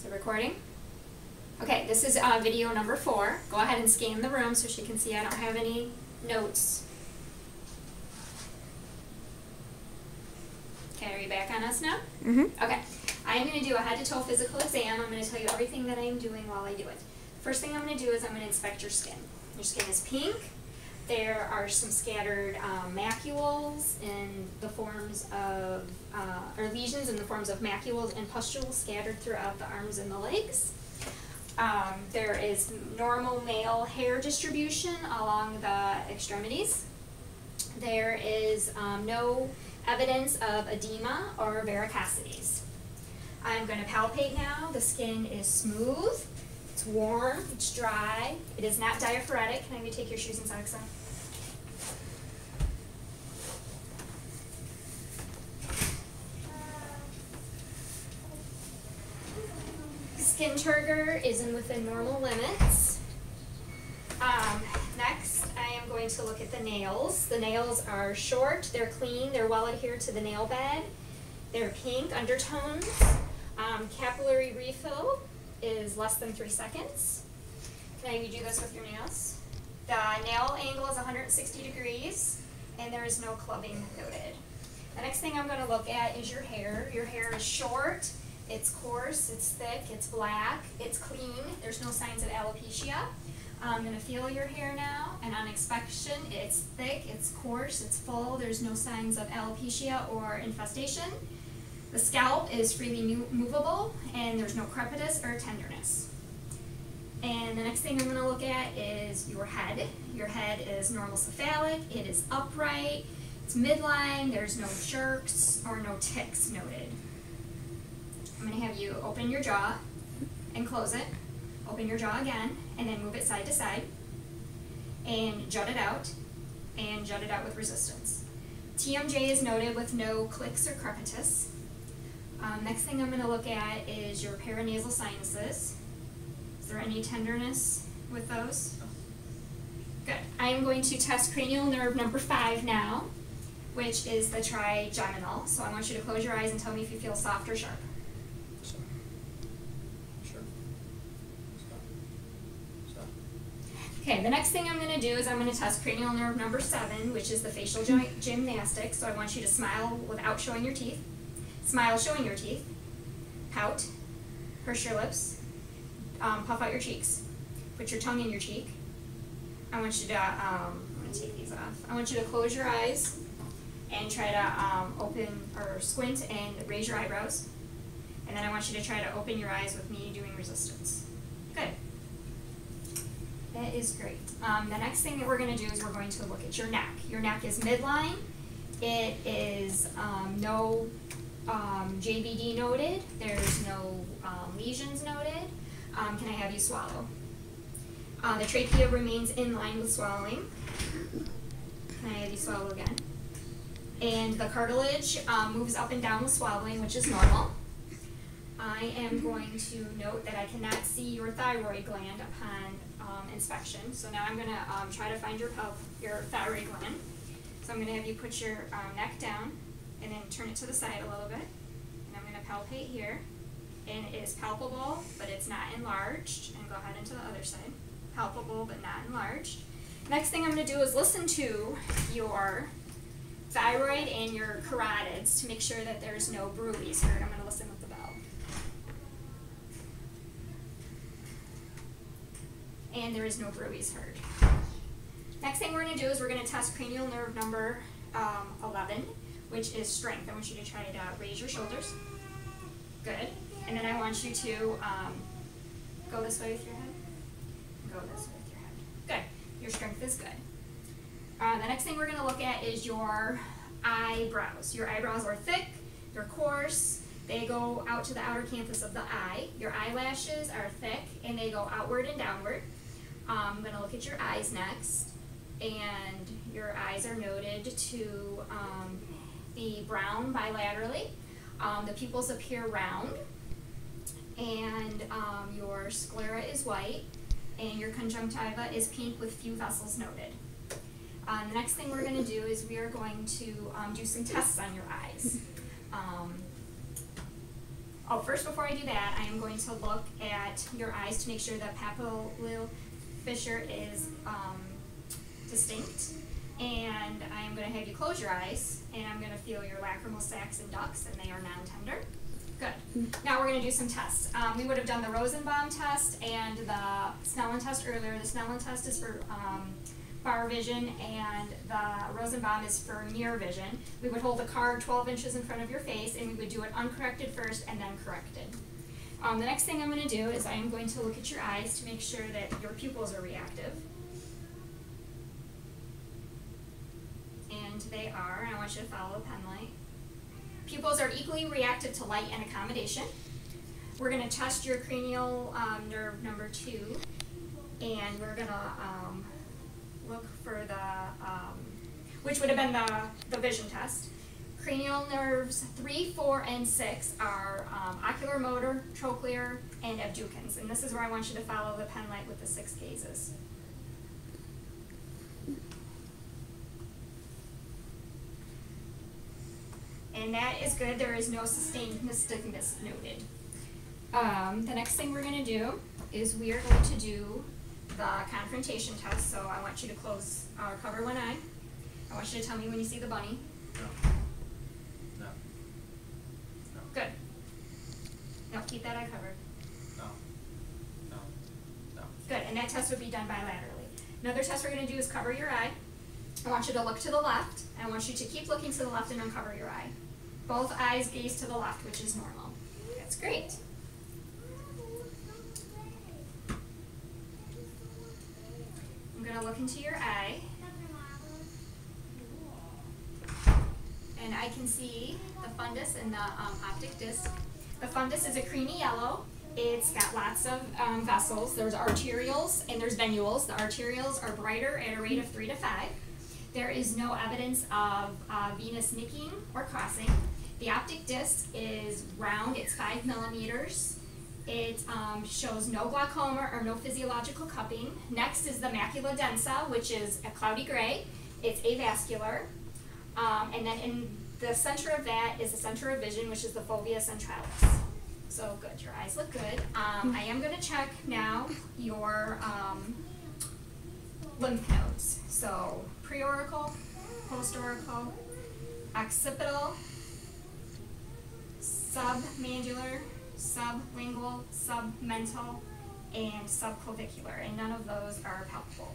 the recording. Okay, this is video number 4. Go ahead and scan the room so she can see I don't have any notes. Okay, are you back on us now? Mm-hmm. Okay, I am going to do a head-to-toe physical exam. I'm going to tell you everything that I am doing while I do it. First thing I'm going to do is I'm going to inspect your skin. Your skin is pink. There are some scattered macules in the forms of, or lesions in the forms of macules and pustules scattered throughout the arms and the legs. There is normal male hair distribution along the extremities. There is no evidence of edema or varicosities. I'm going to palpate now. The skin is smooth, it's warm, it's dry, it is not diaphoretic. Can I have you take your shoes and socks off? Skin turgor is within normal limits. Next, I am going to look at the nails. The nails are short, they're clean, they're well adhered to the nail bed. They're pink undertones. Capillary refill is less than 3 seconds. Can I have you do this with your nails? The nail angle is 160 degrees, and there is no clubbing noted. The next thing I'm going to look at is your hair. Your hair is short, it's coarse, it's thick, it's black, it's clean. There's no signs of alopecia. I'm going to feel your hair now, and on inspection, it's thick, it's coarse, it's full. There's no signs of alopecia or infestation. The scalp is freely movable, and there's no crepitus or tenderness. And the next thing I'm going to look at is your head. Your head is normal cephalic, it is upright, it's midline, there's no jerks or no tics noted. I'm going to have you open your jaw and close it, open your jaw again, and then move it side to side, and jut it out with resistance. TMJ is noted with no clicks or crepitus. Next thing I'm going to look at is your paranasal sinuses. Is there any tenderness with those? Good. I am going to test cranial nerve number 5 now, which is the trigeminal. So I want you to close your eyes and tell me if you feel soft or sharp. Sure. Stop. Okay, the next thing I'm going to do is I'm going to test cranial nerve number 7, which is the facial gymnastics. So I want you to smile without showing your teeth. Smile showing your teeth, pout, purse your lips, puff out your cheeks, put your tongue in your cheek. I want you to, I'm going to take these off. I want you to close your eyes and try to open or squint and raise your eyebrows. And then I want you to try to open your eyes with me doing resistance. Good. That is great. The next thing that we're going to do is we're going to look at your neck. Your neck is midline. It is no JVD noted. There's no lesions noted. Can I have you swallow? The trachea remains in line with swallowing. Can I have you swallow again? And the cartilage moves up and down with swallowing, which is normal. I am going to note that I cannot see your thyroid gland upon inspection. So now I'm going to try to find your thyroid gland. So I'm going to have you put your neck down and then turn it to the side a little bit. And I'm going to palpate here. And it is palpable, but it's not enlarged. And go ahead into the other side. Palpable, but not enlarged. Next thing I'm going to do is listen to your thyroid and your carotids to make sure that there's no bruits heard. I'm going to listen with the bell. And there is no bruits heard. Next thing we're going to do is we're going to test cranial nerve number 11, which is strength. I want you to try to raise your shoulders. Good. And then I want you to go this way with your head. Go this way with your head. Good. Your strength is good. The next thing we're going to look at is your eyebrows. Your eyebrows are thick, they're coarse, they go out to the outer canthus of the eye. Your eyelashes are thick and they go outward and downward. I'm going to look at your eyes next. And your eyes are noted to be brown bilaterally. The pupils appear round, and your sclera is white, and your conjunctiva is pink with few vessels noted. The next thing we're going to do is we are going to do some tests on your eyes. Oh, first before I do that, I am going to look at your eyes to make sure that papillary fissure is distinct. And I am going to have you close your eyes, and I'm going to feel your lacrimal sacs and ducts, and they are non-tender. Good. Now we're going to do some tests. We would have done the Rosenbaum test and the Snellen test earlier. The Snellen test is for far vision, and the Rosenbaum is for near vision. We would hold the card 12 inches in front of your face, and we would do it uncorrected first and then corrected. The next thing I'm going to do is I am going to look at your eyes to make sure that your pupils are reactive. And they are, and I want you to follow the pen light. Pupils are equally reactive to light and accommodation. We're going to test your cranial nerve number 2, and we're going to look for the, which would have been the vision test. Cranial nerves 3, 4, and 6 are ocular motor, trochlear, and abducens. And this is where I want you to follow the pen light with the 6 gazes. And that is good. There is no sustained nystagmus noted. The next thing we're going to do is we are going to do the confrontation test. So I want you to close or cover one eye. I want you to tell me when you see the bunny. No. No. No. Good. Now keep that eye covered. No. No. No. Good. And that test would be done bilaterally. Another test we're going to do is cover your eye. I want you to look to the left. I want you to keep looking to the left and uncover your eye. Both eyes gaze to the left, which is normal. That's great. I'm going to look into your eye. And I can see the fundus and the optic disc. The fundus is a creamy yellow. It's got lots of vessels. There's arterioles and there's venules. The arterioles are brighter at a rate of 3 to 5. There is no evidence of venous nicking or crossing. The optic disc is round, it's 5 millimeters. It shows no glaucoma or no physiological cupping. Next is the macula densa, which is a cloudy gray. It's avascular. And then in the center of that is the center of vision, which is the fovea centralis. So good, your eyes look good. I am going to check now your lymph nodes. So preauricle, postauricle, occipital, submandibular, sublingual, submental, and subclavicular, and none of those are palpable.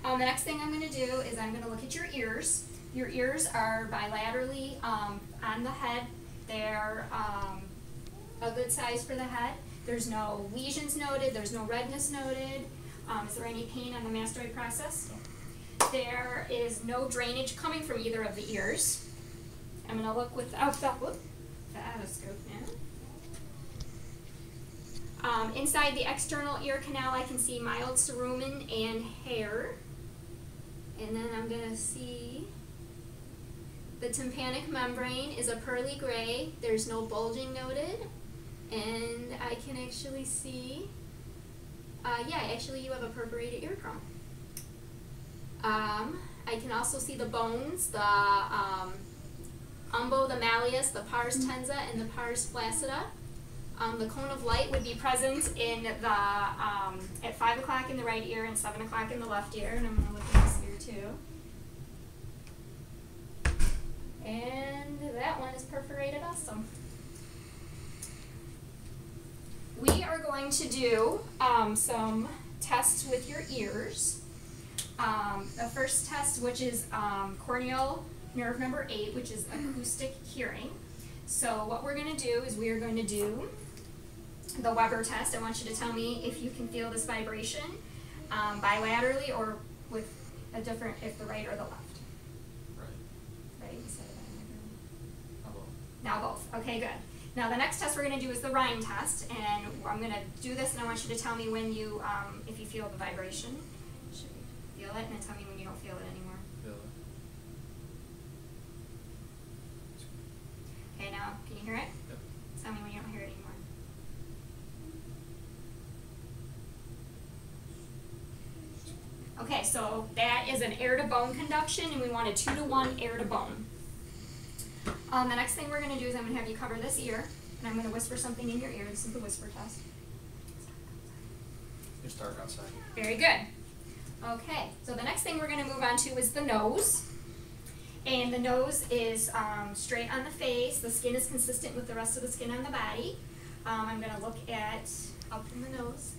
The next thing I'm going to do is I'm going to look at your ears. Your ears are bilaterally on the head. They're a good size for the head. There's no lesions noted. There's no redness noted. Is there any pain on the mastoid process? There is no drainage coming from either of the ears. I'm going to look with the otoscope now. Inside the external ear canal, I can see mild cerumen and hair. And then I'm going to see the tympanic membrane is a pearly gray. There's no bulging noted. And I can actually see, actually you have a perforated eardrum. I can also see the bones, the umbo, the malleus, the pars tensa, and the pars flaccida. The cone of light would be present in the at 5 o'clock in the right ear and 7 o'clock in the left ear, and I'm going to look at this ear too. And that one is perforated also. We are going to do some tests with your ears. The first test, which is corneal nerve number 8, which is acoustic hearing. So what we're going to do is we are going to do the Weber test. I want you to tell me if you can feel this vibration bilaterally or with a different, if the right or the left. Right. Right? Both. Now both. Okay, good. Now the next test we're going to do is the Rhine test, and I'm going to do this, and I want you to tell me when you, if you feel the vibration. Should we feel it, and then tell me when you don't feel it anymore. Feel it. Okay, now can you hear it? Yep. Tell me when you don't hear it anymore. Okay, so that is an air to bone conduction, and we want a 2-to-1 air to bone. The next thing we're going to do is I'm going to have you cover this ear. And I'm going to whisper something in your ear. This is the whisper test. It's dark outside. Very good. Okay, so the next thing we're going to move on to is the nose. And the nose is straight on the face. The skin is consistent with the rest of the skin on the body. I'm going to look at up in the nose.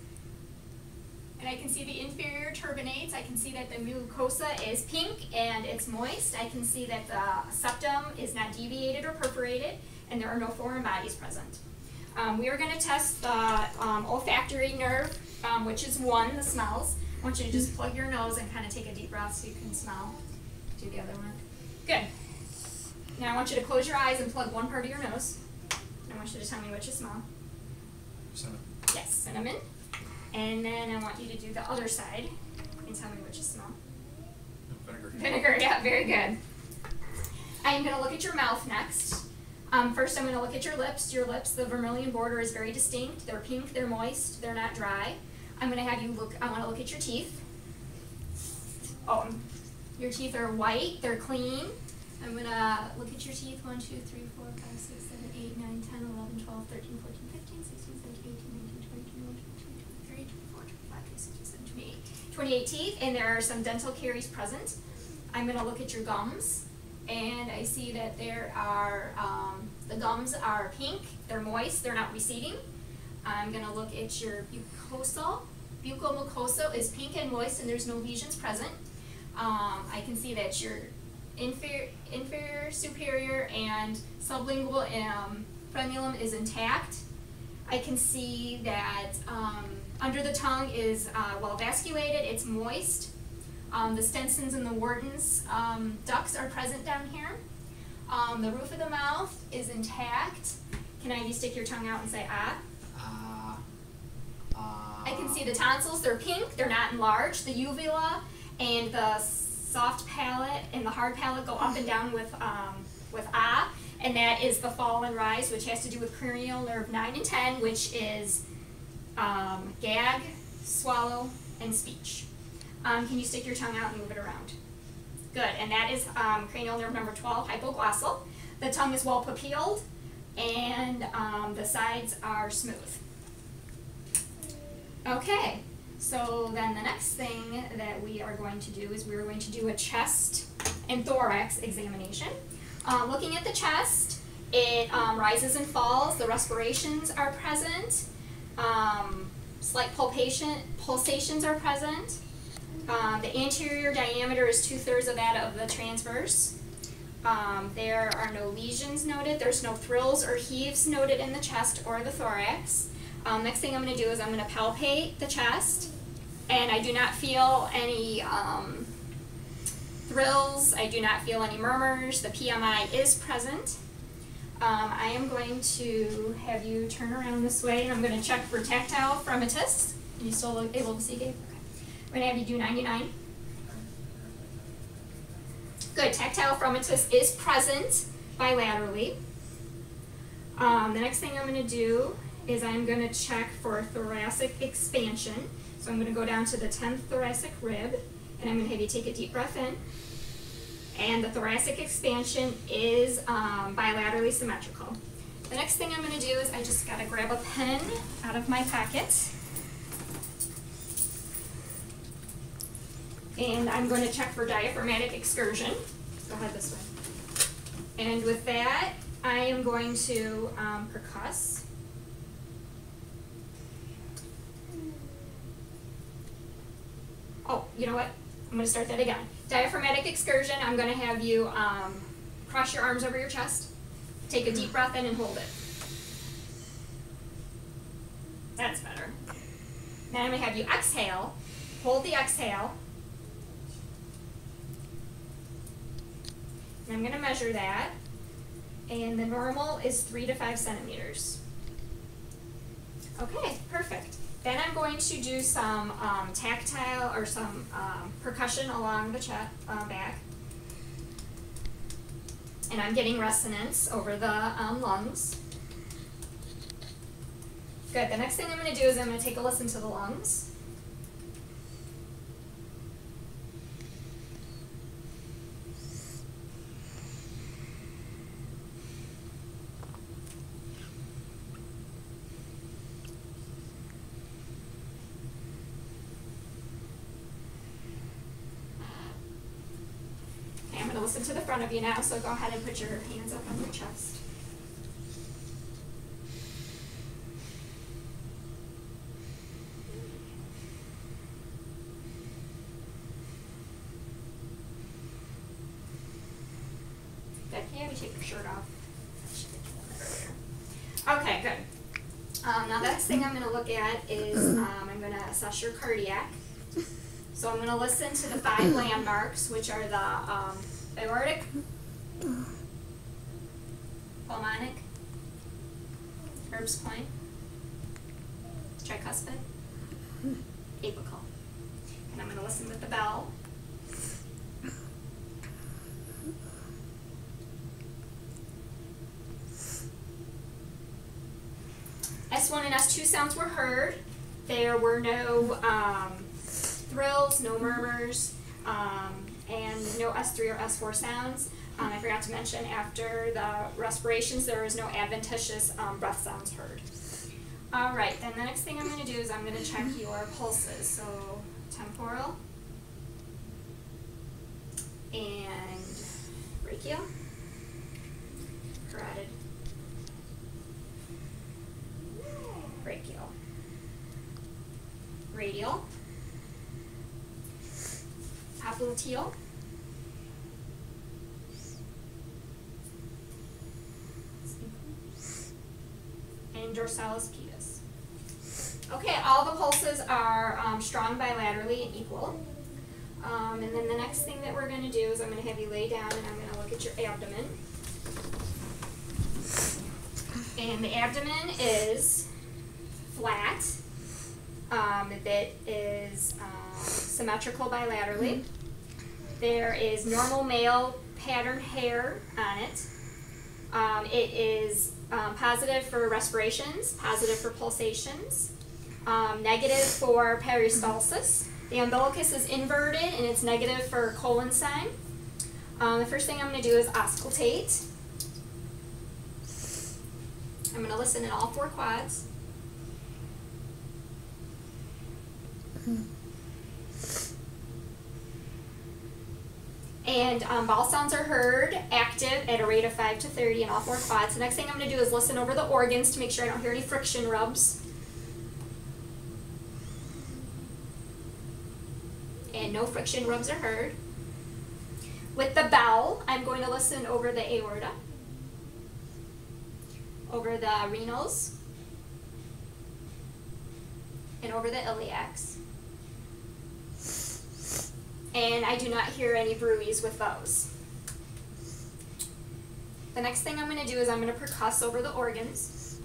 And I can see the inferior turbinates. I can see that the mucosa is pink and it's moist. I can see that the septum is not deviated or perforated, and there are no foreign bodies present. We are going to test the olfactory nerve, which is 1, the smells. I want you to just plug your nose and kind of take a deep breath so you can smell. Do the other one. Good. Now I want you to close your eyes and plug one part of your nose. I want you to tell me what you smell. Cinnamon. Yes, cinnamon. And then I want you to do the other side and tell me what you smell. Vinegar. Vinegar, yeah, very good. I'm going to look at your mouth next. First I'm going to look at your lips. Your lips, the vermilion border is very distinct. They're pink, they're moist, they're not dry. I'm going to have you look, I want to look at your teeth. Oh, your teeth are white, they're clean. I'm going to look at your teeth. 1, 2, 3, 4, 5, 6, 7, 8, 9, 10, 11, 12, 13, 14, 15, 16, 17, 18, 19, 20, 21, 22, 23, 24, 25, 26, 27, 28. 28 teeth, and there are some dental caries present. I'm going to look at your gums, and I see that there are, the gums are pink, they're moist, they're not receding. I'm going to look at your mucosa. Buccal mucosa is pink and moist, and there's no lesions present. I can see that your inferior, superior, and sublingual frenulum is intact. I can see that under the tongue is well vasculated, it's moist. The Stensons and the Wharton's ducts are present down here. The roof of the mouth is intact. Can I have you stick your tongue out and say ah? I can see the tonsils, they're pink, they're not enlarged. The uvula and the soft palate and the hard palate go up and down with ah, and that is the fall and rise, which has to do with cranial nerve 9 and 10, which is gag, swallow, and speech. Can you stick your tongue out and move it around? Good, and that is cranial nerve number 12, hypoglossal. The tongue is well papilled, and the sides are smooth. Okay, so then the next thing that we are going to do is we're going to do a chest and thorax examination. Looking at the chest, it rises and falls, the respirations are present, slight pulsations are present. The anterior diameter is 2/3 of that of the transverse. There are no lesions noted, there's no thrills or heaves noted in the chest or the thorax. Next thing I'm going to do is I'm going to palpate the chest, and I do not feel any thrills, I do not feel any murmurs, the PMI is present. I am going to have you turn around this way, and I'm going to check for tactile fremitus. Are you still able to see, Gabe? Okay. I'm going to have you do 99. Good, tactile fremitus is present bilaterally. The next thing I'm going to do is I'm going to check for thoracic expansion. So I'm going to go down to the 10th thoracic rib, and I'm going to have you take a deep breath in. And the thoracic expansion is bilaterally symmetrical. The next thing I'm going to do is I just got to grab a pen out of my pocket. And I'm going to check for diaphragmatic excursion. Go ahead this way. And with that, I am going to percuss. Oh, you know what? I'm going to start that again. Diaphragmatic excursion, I'm going to have you cross your arms over your chest, take a deep breath in and hold it. That's better. Then I'm going to have you exhale, hold the exhale, and I'm going to measure that, and the normal is 3 to 5 centimeters. Okay, perfect. Then I'm going to do some tactile or some percussion along the back. And I'm getting resonance over the lungs. Good, the next thing I'm going to do is I'm going to take a listen to the lungs. listen to the front of you now, so go ahead and put your hands up on your chest. Good. Can you have me take your shirt off? I should have done that earlier. Okay, good. Now the next thing I'm going to look at is I'm going to assess your cardiac. So I'm going to listen to the 5 landmarks, which are the aortic, pulmonic, Herb's point, tricuspid, apical. And I'm going to listen with the bell. S1 and S2 sounds were heard. There were no thrills, no murmurs, and no S3 or S4 sounds. I forgot to mention, after the respirations, there was no adventitious breath sounds heard. All right, then the next thing I'm going to do is I'm going to check your pulses. So temporal and brachial, carotid, brachial, radial, popliteal, and dorsalis pedis. Okay, all the pulses are strong bilaterally and equal. And then the next thing that we're going to do is I'm going to have you lay down and I'm going to look at your abdomen. And the abdomen is flat. It is symmetrical bilaterally. There is normal male pattern hair on it. It is positive for respirations, positive for pulsations, negative for peristalsis. The umbilicus is inverted and it's negative for colon sign. The first thing I'm going to do is auscultate. I'm going to listen in all 4 quads. And vowel sounds are heard, active at a rate of 5 to 30 in all 4 quads. The next thing I'm going to do is listen over the organs to make sure I don't hear any friction rubs. And no friction rubs are heard. With the bell, I'm going to listen over the aorta, over the renals, and over the iliacs. And I do not hear any bruits with those. The next thing I'm going to do is I'm going to percuss over the organs.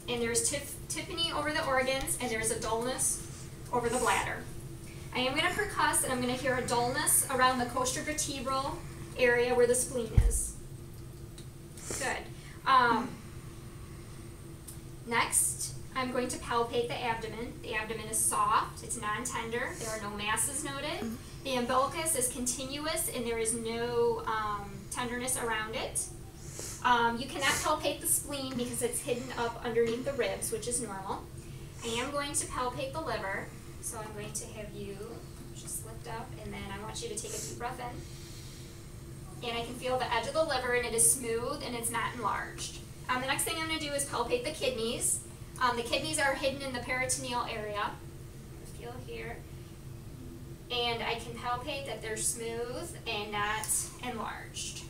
And there's tympany over the organs, and there's a dullness over the bladder. I am going to percuss, and I'm going to hear a dullness around the costovertebral area where the spleen is. Good. Next, I'm going to palpate the abdomen. The abdomen is soft, it's non-tender, there are no masses noted. The umbilicus is continuous and there is no tenderness around it. You cannot palpate the spleen because it's hidden up underneath the ribs, which is normal. I am going to palpate the liver, so I'm going to have you just lift up, and then I want you to take a deep breath in. And I can feel the edge of the liver, and it is smooth and it's not enlarged. The next thing I'm going to do is palpate the kidneys. The kidneys are hidden in the peritoneal area. Feel here. And I can palpate that they're smooth and not enlarged.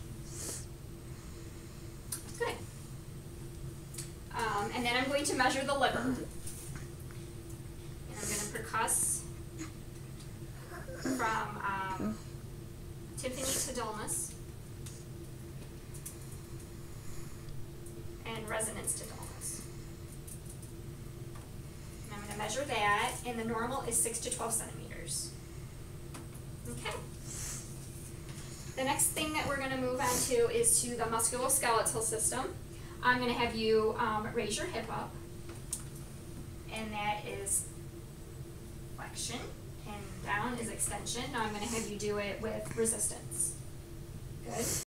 Good. And then I'm going to measure the liver. And I'm going to percuss from tympany to dullness and resonance to dullness. And I'm going to measure that, and the normal is 6 to 12 centimeters. Okay. The next thing that we're going to move on to is to the musculoskeletal system. I'm going to have you raise your hip up, and that is flexion, and down is extension. Now I'm going to have you do it with resistance. Good.